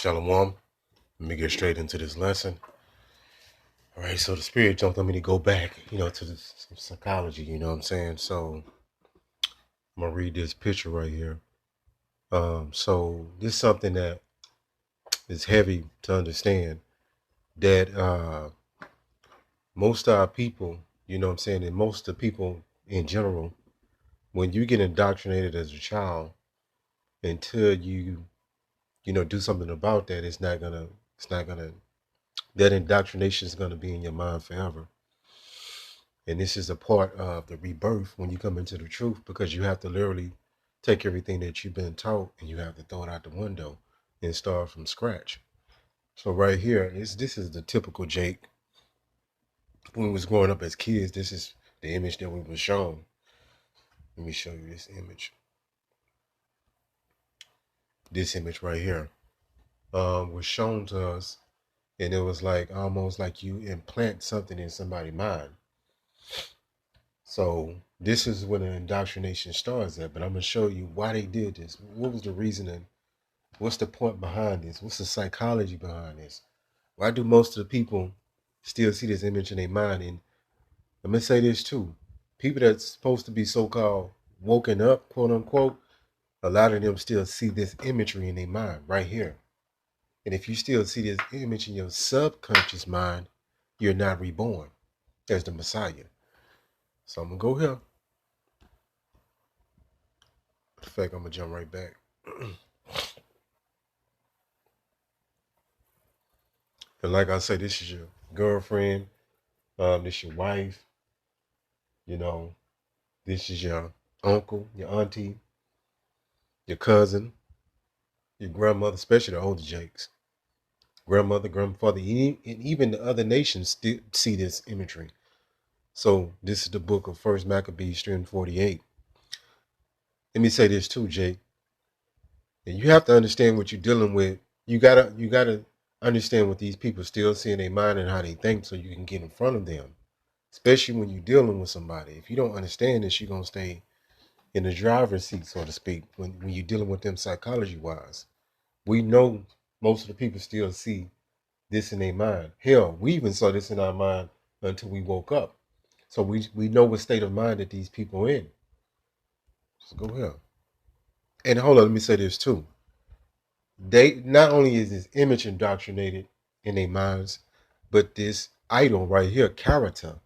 Shalom. Let me get straight into this lesson. All right, so the spirit jumped on me to go back, to the psychology, you know what I'm saying? So I'm gonna read this picture right here. So this is something that is heavy to understand that most of our people, you know what I'm saying, and most of the people in general, when you get indoctrinated as a child, until you do something about that, it's not gonna that indoctrination is gonna be in your mind forever. And this is a part of the rebirth when you come into the truth, because you have to literally take everything that you've been taught and you have to throw it out the window and start from scratch. So right here, this is the typical Jake. When we was growing up as kids, this is the image that we were shown. Let me show you this image. This image right here was shown to us, and it was like almost like you implant something in somebody's mind. So this is when the indoctrination starts at, but I'm gonna show you why they did this. What was the reasoning? What's the point behind this? What's the psychology behind this? Why do most of the people still see this image in their mind? And I'm gonna say this too. People that's supposed to be so-called woken up, quote unquote, a lot of them still see this imagery in their mind right here. And if you still see this image in your subconscious mind, you're not reborn as the Messiah. So I'm gonna go here. In fact, I'm gonna jump right back. And like I say, this is your girlfriend, this is your wife, you know, this is your uncle, your auntie, your cousin, your grandmother, especially the older Jakes, grandmother, grandfather, and even the other nations still see this imagery. So this is the book of First Maccabees 3 and 48. Let me say this too, Jake. And you have to understand what you're dealing with. You gotta understand what these people still see in their mind and how they think, so you can get in front of them. Especially when you're dealing with somebody. If you don't understand this, you're gonna stay in the driver's seat, so to speak, when you're dealing with them psychology wise. We know most of the people still see this in their mind. Hell, we even saw this in our mind until we woke up. So we know what state of mind that these people are in. So go ahead. And hold on, let me say this too. They not only is this image indoctrinated in their minds, but this idol right here, character,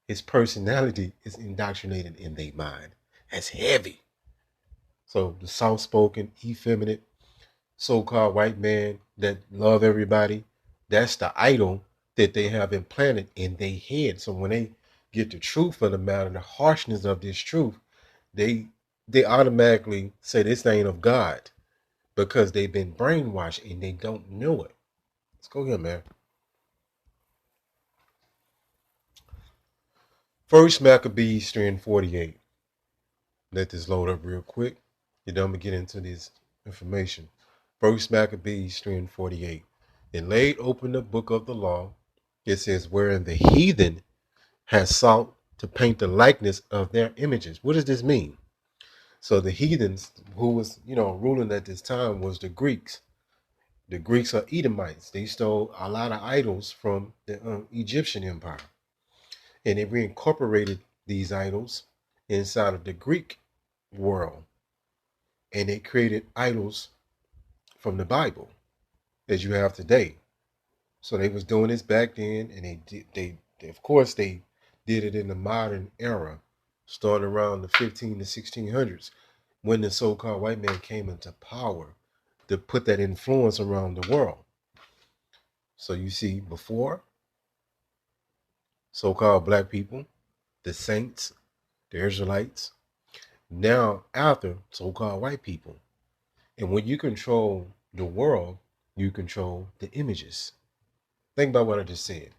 his personality is indoctrinated in their mind. That's heavy. So the soft-spoken, effeminate, so-called white man that love everybody, that's the idol that they have implanted in their head. So when they get the truth of the matter, the harshness of this truth, they they automatically say this ain't of God, because they've been brainwashed and they don't know it. Let's go here, man. First Maccabees 3 and 48. Let this load up real quick. You know, I'm gonna get into this information. First Maccabees 3 and 48. And laid open the book of the law. It says, wherein the heathen has sought to paint the likeness of their images. What does this mean? So the heathens who was, ruling at this time was the Greeks. The Greeks are Edomites. They stole a lot of idols from the Egyptian empire. And they reincorporated these idols inside of the Greek world. And they created idols from the Bible as you have today. So they was doing this back then, and they of course they did it in the modern era, starting around the 15 to 1600s, when the so-called white man came into power to put that influence around the world. So you see, before, so-called black people, the saints, the Israelites. Now after, so-called white people. And when you control the world, you control the images. Think about what I just said.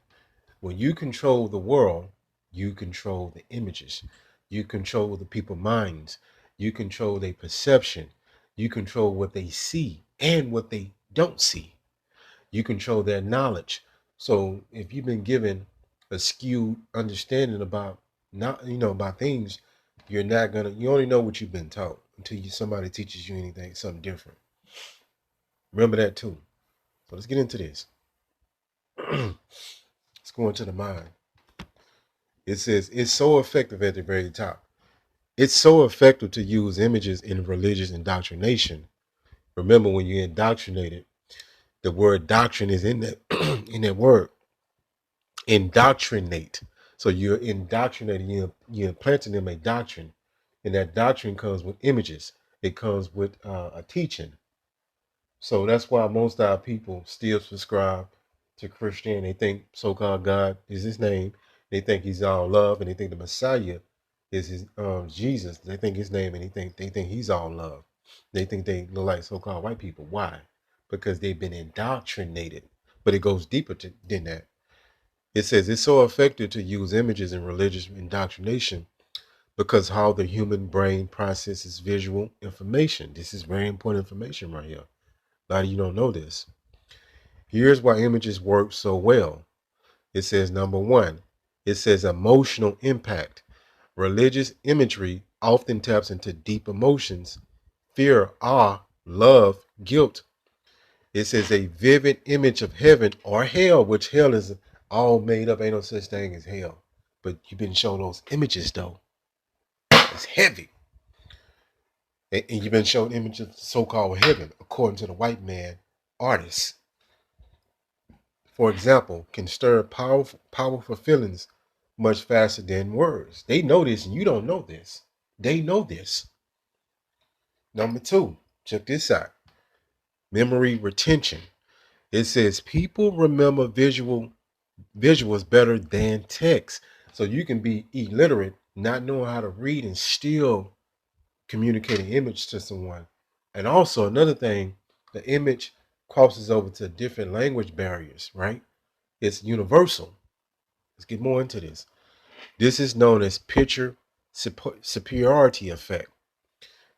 When you control the world, you control the images. You control the people's minds. You control their perception. You control what they see and what they don't see. You control their knowledge. So if you've been given a skewed understanding about about things, you only know what you've been taught until somebody teaches you something different. Remember that too. So let's get into this. Let's go into the mind. It says it's so effective at the very top. It's so effective to use images in religious indoctrination. Remember, when you're indoctrinated, the word doctrine is in that in that word. Indoctrinate. So you're indoctrinating, you're implanting them a doctrine. And that doctrine comes with images. It comes with a teaching. So that's why most of our people still subscribe to Christianity. They think so-called God is his name. They think he's all love, and they think the Messiah is his Jesus. They think his name, and they think he's all love. They think they look like so-called white people. Why? Because they've been indoctrinated. But it goes deeper than that. It says it's so effective to use images in religious indoctrination because how the human brain processes visual information. This is very important information right here. A lot of you don't know this. Here's why images work so well. It says number one, it says emotional impact. Religious imagery often taps into deep emotions, fear, awe, love, guilt. It says a vivid image of heaven or hell, which hell is all made up. Ain't no such thing as hell. But you've been shown those images though. It's heavy. And you've been shown images of so-called heaven, according to the white man artists. For example, can stir powerful feelings much faster than words. They know this and you don't know this. They know this. Number two, check this out. Memory retention. It says people remember visuals better than text. So you can be illiterate, not knowing how to read and still communicate an image to someone. And also another thing, the image crosses over to different language barriers, right? It's universal. Let's get more into this. This is known as picture superiority effect.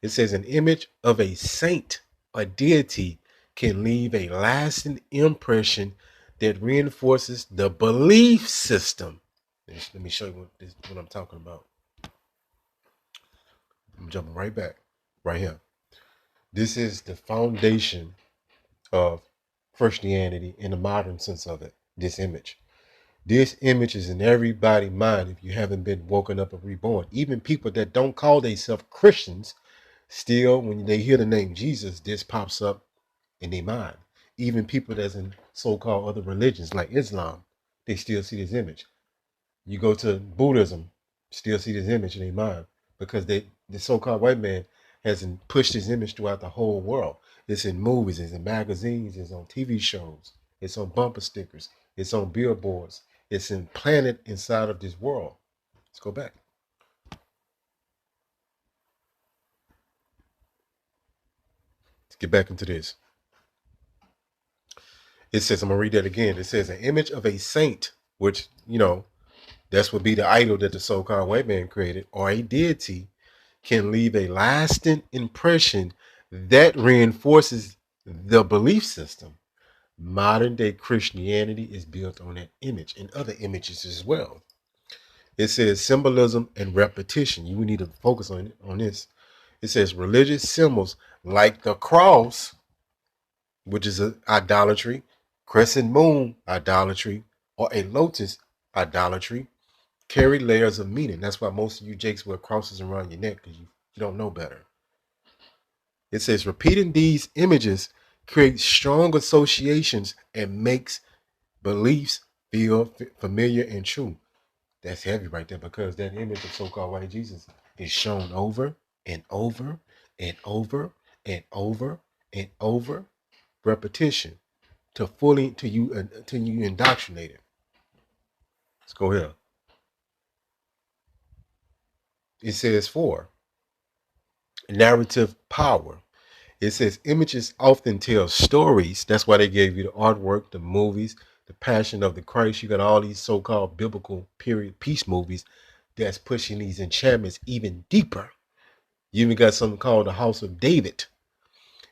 It says an image of a saint or deity can leave a lasting impression that reinforces the belief system. Let me show you what I'm talking about. I'm jumping right back, right here. This is the foundation of Christianity in the modern sense of it, this image. This image is in everybody's mind if you haven't been woken up and reborn. Even people that don't call themselves Christians, still, when they hear the name Jesus, this pops up in their mind. Even people that's in so-called other religions like Islam, they still see this image. You go to Buddhism, still see this image in their mind because the so-called white man hasn't pushed his image throughout the whole world. It's in movies, it's in magazines, it's on TV shows, it's on bumper stickers, it's on billboards, it's implanted inside of this world. Let's go back. Let's get back into this. It says, I'm gonna read that again. It says an image of a saint, which, that's would be the idol that the so-called white man created, or a deity, can leave a lasting impression that reinforces the belief system. Modern day Christianity is built on that image and other images as well. It says symbolism and repetition. You need to focus on this. It says religious symbols like the cross, which is an idolatry, crescent moon idolatry, or a lotus idolatry, carry layers of meaning. That's why most of you jakes wear crosses around your neck because you don't know better. It says repeating these images creates strong associations and makes beliefs feel familiar and true. That's heavy right there because that image of so-called white Jesus is shown over and over and over and over and over. Repetition till you indoctrinate it. Let's go here. It says four, narrative power. It says images often tell stories. That's why they gave you the artwork, the movies, the Passion of the Christ. You got all these so-called biblical period piece movies that's pushing these enchantments even deeper. You even got something called the House of David.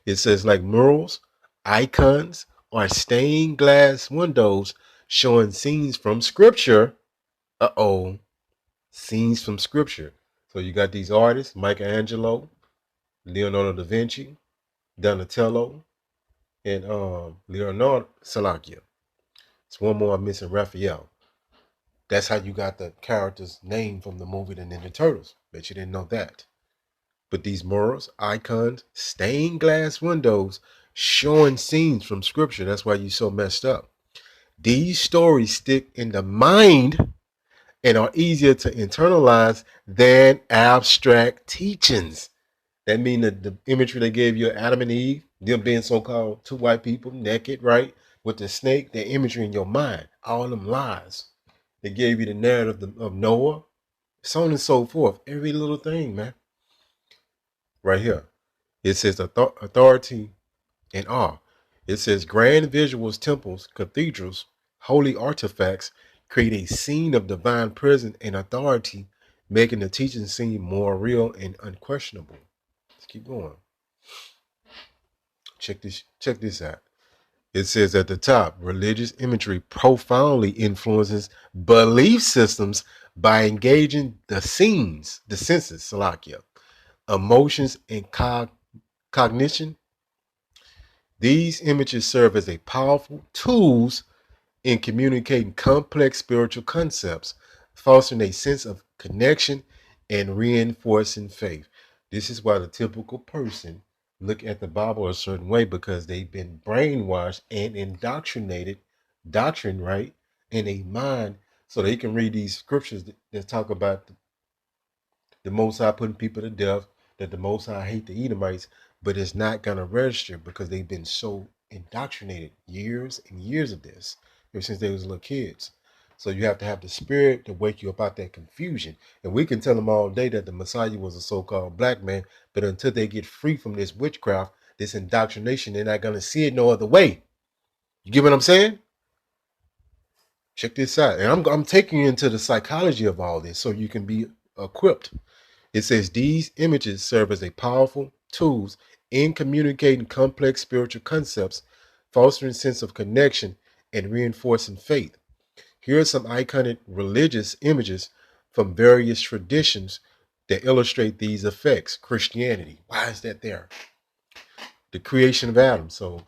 It says like murals, icons, or stained glass windows showing scenes from scripture. Scenes from scripture. So you got these artists, Michelangelo, Leonardo da Vinci, Donatello, and Leonardo Salakia. It's one more I'm missing, Raphael. That's how you got the character's name from the movie The Ninja Turtles. Bet you didn't know that. But these murals, icons, stained glass windows, showing scenes from scripture. That's why you're so messed up. These stories stick in the mind and are easier to internalize than abstract teachings. That means that the imagery they gave you, Adam and Eve, them being so-called two white people naked, right, with the snake, the imagery in your mind, all them lies. They gave you the narrative of Noah, so on and so forth. Every little thing, man. Right here. It says authority and awe. It says grand visuals, temples, cathedrals, holy artifacts create a scene of divine presence and authority, making the teaching seem more real and unquestionable. Let's keep going. Check this out. It says at the top, religious imagery profoundly influences belief systems by engaging the senses, Salakia, emotions, and cognition. These images serve as a powerful tools in communicating complex spiritual concepts, fostering a sense of connection and reinforcing faith. This is why the typical person look at the Bible a certain way, because they've been brainwashed and indoctrinated, doctrine, right, in a mind, so they can read these scriptures that talk about the Most High putting people to death, that the Most High hate the Edomites, but it's not going to register because they've been so indoctrinated years and years of this ever since they was little kids. So you have to have the spirit to wake you up out that confusion. And we can tell them all day that the Messiah was a so-called black man, but until they get free from this witchcraft, this indoctrination, they're not going to see it no other way. You get what I'm saying? Check this out. And I'm taking you into the psychology of all this so you can be equipped. It says these images serve as a powerful tools in communicating complex spiritual concepts, fostering sense of connection, and reinforcing faith. Here are some iconic religious images from various traditions that illustrate these effects. Christianity. Why is that there? The creation of Adam. So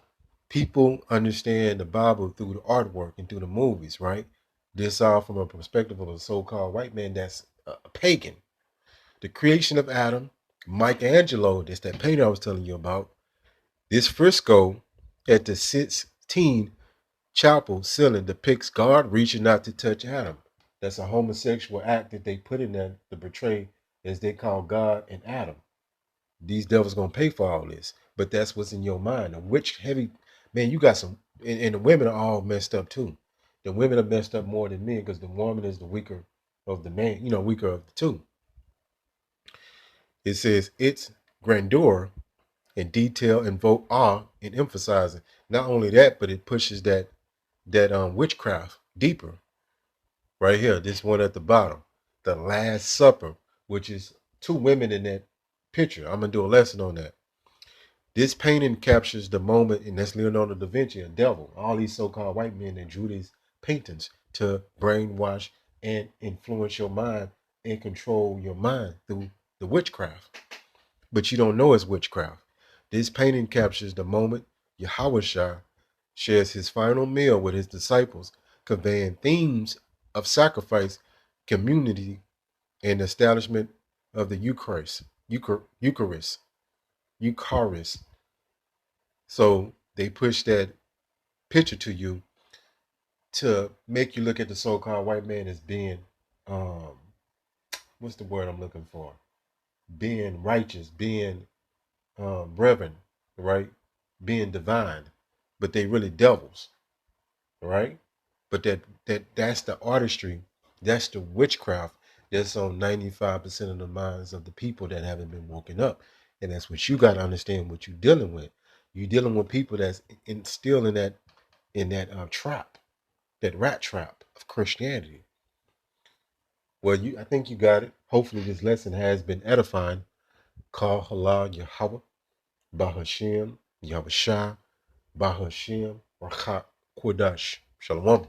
people understand the Bible through the artwork and through the movies, right? This all from a perspective of a so-called white man that's a pagan. The creation of Adam, Michelangelo, that's that painter I was telling you about. This fresco at the Sistine Chapel ceiling depicts God reaching out to touch Adam. That's a homosexual act that they put in there to portray, as they call God and Adam. These devils gonna pay for all this, but that's what's in your mind. A witch heavy man, you got some, and the women are all messed up too. The women are messed up more than men because the woman is the weaker of the man, weaker of the two. It says its grandeur and detail invoke awe and emphasizing. Not only that, but it pushes that witchcraft deeper. Right here, this one at the bottom, the Last Supper, which is two women in that picture. I'm gonna do a lesson on that. This painting captures the moment, and that's Leonardo da Vinci, a devil. All these so-called white men that drew these paintings to brainwash and influence your mind and control your mind through the witchcraft. But you don't know it's witchcraft. This painting captures the moment Yahweh shares his final meal with his disciples, conveying themes of sacrifice, community, and establishment of the Eucharist. So they push that picture to you to make you look at the so-called white man as being, um, what's the word I'm looking for? Being righteous, being reverend, right? Being divine, but they really devils, right? But that's the artistry, that's the witchcraft that's on 95% of the minds of the people that haven't been woken up, and that's what you got to understand. What you're dealing with, you're dealing with people that's still in that trap, that rat trap of Christianity. Well, I think you got it. Hopefully, this lesson has been edifying. Call halal Yahweh, Bahashem, Yahweh Shah, Bahashem, Rachat Kodash. Shalom.